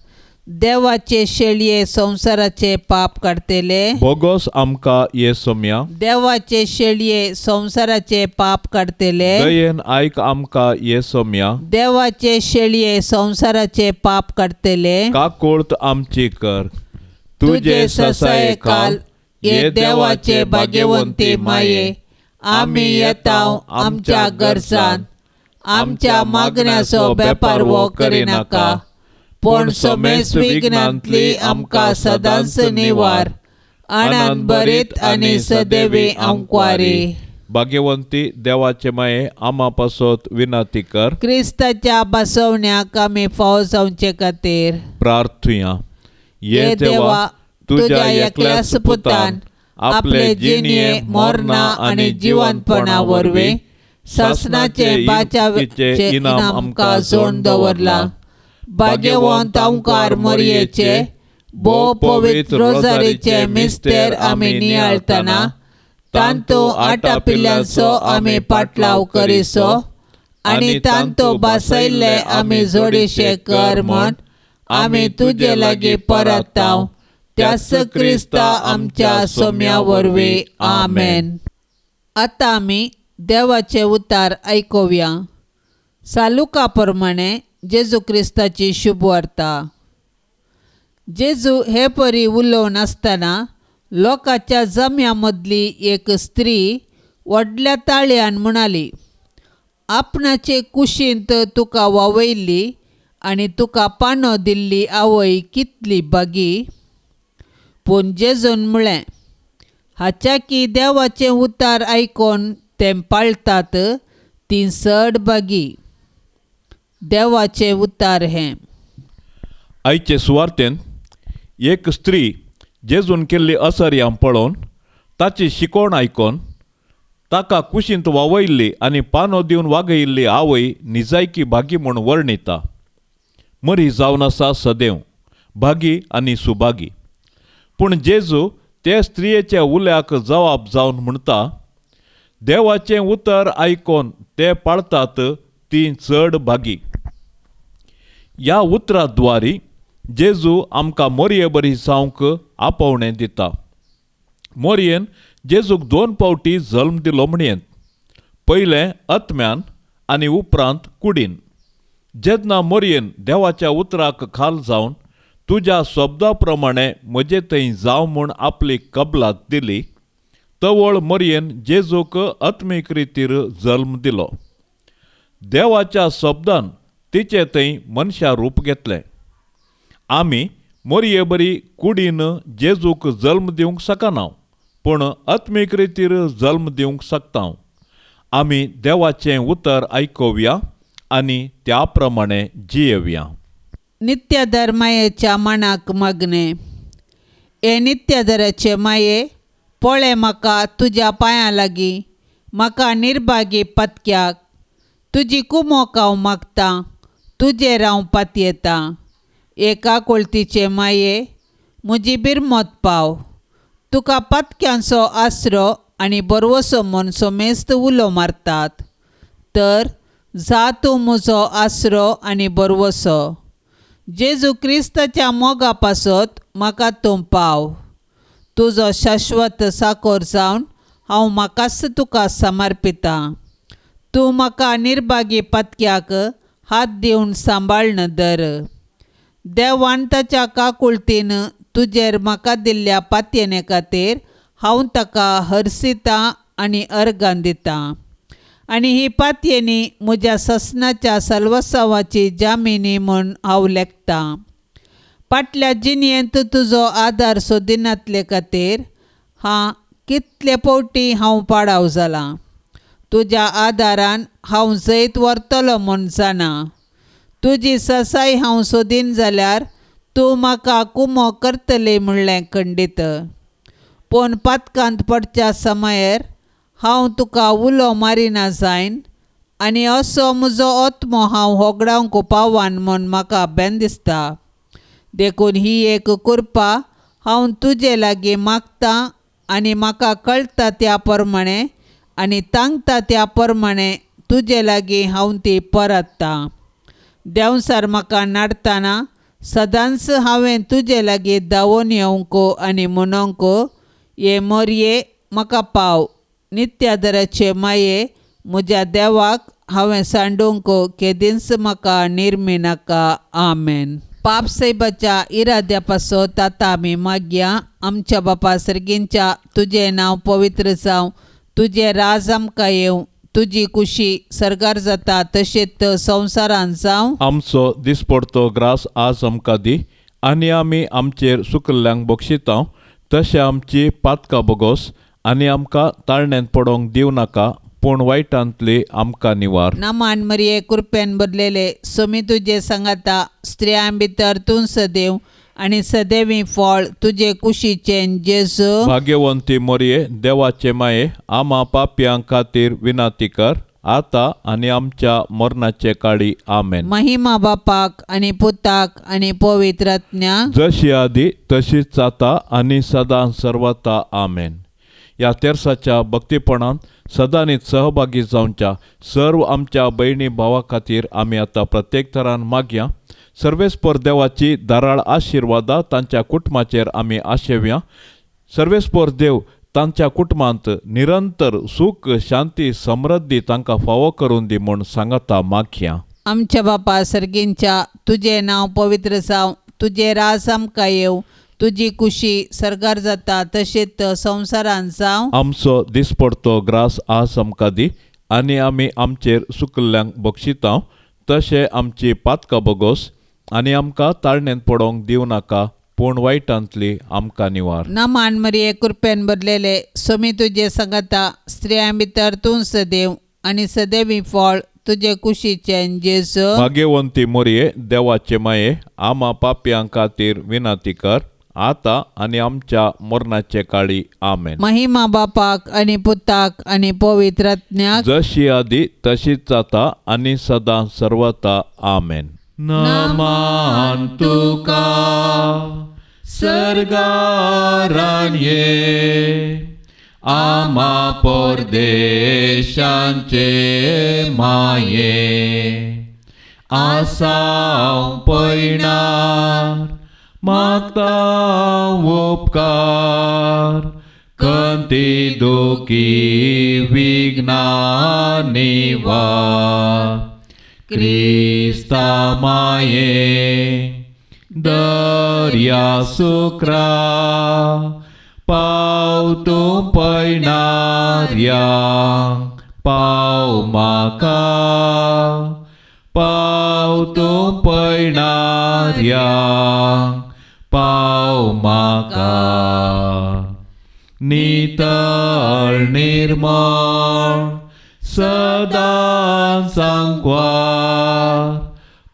देवाचे शेळये संसाराचे पाप काढतेले. बोगोस आमका येसोम्या देवाचे शेळये संसाराचे पाप काढतेले. दयेन आयक आमका येसोम्या देवाचे शेळये संसाराचे पाप काढतेले. काकोळत आमची कर तुझे ससाये काल ये देवाचे भाग्यवंती माये. आम्ही येताव आमच्या गरजान आमच्या मागण्याचो बेपार वो करिनाका. पण समेस विघ्नांतली आमकां सदांच निवार. आनंद बरीत आनी सदैवी आमकारी. भाग्यवंती देवाचे माये आमा पासत विनंती कर. क्रिस्ताच्या बसवण्याक आमी फाव जावचे खातीर प्रार्थुया. ये देवा तुझ्या एकल्या सुपुतान आपले जिणये मोरणा आनी जिवंतपणा वरवीं शासनाचे बाचावेचे इनाम आमकां जोड दवरला. भाग्यवंत ओंकार मरियेचे भोव पवित्र रोजारीचे मिस्तेर आमी नियाळतना तांतू आटा पिल्ल्यांचो आमी पाटलाव करिसो आनी तांतू बासयल्ले आमी जोडीशे कर म्हण आमी तुजे लागीं परताव. त्यास क्रिस्ता आमच्या सोम्या वरवीं. आमेन. आतां आमी देवाचे उतार आयकुया. सालुका प्रमाणे जेजू क्रिस्ताची शुभ वार्ता. जेजू हे परी उलोवन आसतना लोकांच्या जम्या मदली एक स्त्री व्हडल्या ताळयान म्हणाली, आपणाचे कुशींत तुका वावयल्ली आनी तुका पानो दिल्ली आवय कितली बागी. पूण जेजून म्हळें, हाच्या की देवाचें उतार आयकोन तें पाळटात ती चड बागी. देवाचे उतार हें. आयचे सुवार्तेन एक स्त्री जेजून केल्ली असर्यां पळोवन ताची शिकोवण आयकोन ताका कुशींत वावयल्ली आनी पानो दिवन वागयल्ली आवय निजायकी भागी म्हूण वर्णिता. मरी जावन आसा सदैव भागी आनी सुभागी. पूण जेजू ते स्त्रियेच्या उल्याक जवाब जावन म्हणटा, देवाचें उतर आयकोन ते पाळतात ती चड भागी. ह्या उतरा द्वारी जेजू आमकां मोरये बरी जावंक आपोवणें दिता. मोरयेन जेजूक 2 फावटी जल्म दिलो म्हणयेन. पयलें आत्म्यान आनी उपरांत कुडीन. जेन्ना मोरयेन देवाच्या उतराक खाल जावन तुज्या शब्दा प्रमाणे म्हजे थंय जावं म्हूण आपली कबलात दिली, तवळ मोरयेन जेजूक आत्मीक रितीर जल्म दिलो. देवाच्या शब्दान तिचे थंय मनशा रूप घेतलें. आमी मोरये बरी कुडीन जेजूक जल्म दिवंक शकना, पूण आत्मीक रितीर जल्म दिवंक शकता. आमी देवाचें उतर आयकुया आनी त्या प्रमाणे जियेवया. नित्यधर मायेच्या मानाक मागणे. हे नित्यधराचे माये, पळय म्हाका तुज्या पांयां लागीं, म्हाका निर्भागी पतक्याक. तुजी कुमोक हांव मागतां, तुजेर हांव पातयेतां. एका कोळतीचे माये, म्हजी बिरमत पाव. तुका पतक्यांचो आसरो आनी बरवसो म्हूण सोमेस्त उलो मारतात. तर जा तूं म्हजो आसरो आनी बरवसो. जेजू क्रिस्ताच्या मोगा पासत म्हाका तूं पाव. तुजो शाश्वत साकोर जावन हांव म्हाकाच तुका समर्पितां. तूं म्हाका निर्भागी पतक्याक हात दिवन सांबाळन धर. देवान ताच्या काकुळतीन तुजेर म्हाका दिल्ल्या पातयेने खातीर हांव ताका हरसितां आनी अर्गां दितां. आनी ही पातयेनी म्हज्या ससनाच्या सर्वस्वाची जामिनी म्हूण हांव लेखतां. फाटल्या जिणयेंत तुजो आदार सोदिनातले खातीर कितले फावटी हांव पाडाव जालां. तुज्या आदारान हांव जैत व्हरतलो म्हूण जाणा. तुजी ससाय हांव सोदीन जाल्यार तूं म्हाका कुमो करतली म्हणलें खंडीत. पूण पातकांत पडच्या समयार हांव तुका उलो मारिना जायन आनी असो म्हजो आत्मो हांव होगडावंक पावान म्हूण म्हाका बेन दिसता. देखून ही एक कृपा हांव तुजे लागीं मागतां आनी म्हाका कळटा त्या प्रमाणे आनी तांगता त्या प्रमाणे तुजे लागीं हांव ती परततां. देंवसार म्हाका नाडटना सदांच हांवें तुजे लागीं धांवून येवंक आनी म्हणोंक, ये मोरये म्हाका पाव. नित्यादराचे माये म्हज्या देवाक हांवें सांडूंक केदींच म्हाका निर्मी नाका. आमेन. पाप सैबाच्या इराद्या पासत आतां आमी मागया. आमच्या बापा सर्गींच्या तुजें नांव पवित्र जावं, तुजें राज आमकां येवं, तुजी कुशी सर्गार जाता तशेंच संवसारांत जावं. आमचो दिसपडतो ग्रास आज आमकां दी आनी आमी आमचेर सुकल्ल्यांक बक्षितांव तशें आमची पातकां बोगोस आनी आमकां ताळण्यांत पडोंक दिवं नाका पूण वायटांतली आमकां निवार. नामान मरिये कृपेन बदलेले सोमी तुजे सांगाता स्त्रियां भितर तूं सदैव आनी सदैवी फळ तुजे कुशीचें जेजू. भाग्यवंती मोरये देवाचे माये आमा पापयां खातीर विनाती कर आतां आनी आमच्या मरणाचे काळी. आमेन. महिमा बापाक आनी पुताक आनी पवित्र आत्म्याक जशी आदी तशीच जाता आनी सदां सर्वता. आमेन. ह्या तेर्साच्या भक्तीपणांत सदांच सहभागी जावच्या सर्व आमच्या भयणी भावा खातीर आमी आतां प्रत्येक तरान मागया. सर्वेस्पर देवाची दाराळ आशिर्वादा तांच्या कुटुंबाचेर आमी आशेवया. सर्वेस्पर देव तांच्या कुटुंबांत निरंतर सुख शांती समृद्धी तांकां फावो करून दी म्हूण सांगता मागया. आमच्या बापा सर्गींच्या तुजें नांव पवित्र जावं, तुजें राज आमकां येवं, तुजी कुशी सर्गार जाता तशेंच संवसारांत जावं. आमचो दिसपडतो ग्रास आज आमकां दी आनी आमी आमचेर सुकल्ल्यांक बक्षितांव तशें आमची पातकां बोगोस आनी आमकां ताळण्यांत पडोंक दिवं नाका पूण वायटांतली आमकां निवार. नामान मरिये कृपेन बदलेले सोमी तुजे सांगाता स्त्रियां भितर तूं सदैव आनी सदैवी फळ तुजे कुशीचें जेजू. भाग्यवंती मोरये देवाचे माये आमा पापयां खातीर विनाती कर आतां आनी आमच्या मरणाचे काळी. आमेन. महिमा बापाक आनी पुताक आनी पवित्र आत्म्याक जशी आदी तशीच जाता आनी सदां सर्वता. आमेन. नमान तुका सर्गारान ये आमा परदेशांचे माये आसांव पयणार मागता उपकार खंती दुखी विघ्नां निवार. क्रिस्ता माये दर्या सुक्रा पाव तूं पयणाऱ्यांक पाव म्हाका पाव तूं पयणाऱ्यांक पाव म्हाका. नितळ निर्मळ सदां सांकवार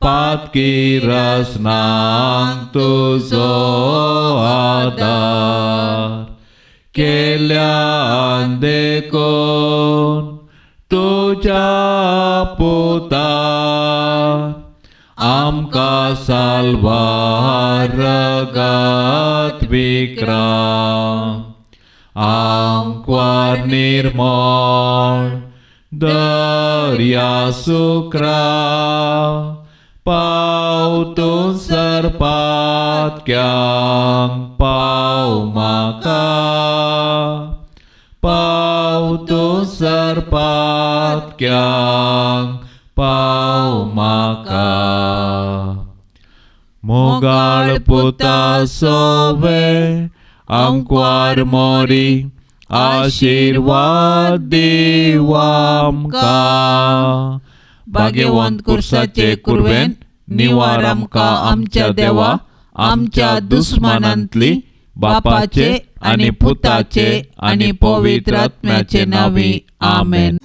पातकी रसनांक तुजो आदार. केल्यान देखून तुज्या पुतार आमकां साल्वार रगत विक्रांत. आमकां निर्मळ दर्या सुक्रा पाव तूं सरपातक्यांक पाव म्हाका पाव तूं सरपातक्यांक पाव म्हाका. मोगाळ पुता सोवे आमकां मोरी आशीर्वाद दिव आमकां. भाग्यवंत कुर्साचे कुरवेन निवार आमकां आमच्या देवा आमच्या दुस्मानांतली बापाचे आनी पुताचे आनी पवित्र आत्म्याचे नांवी. आमेन.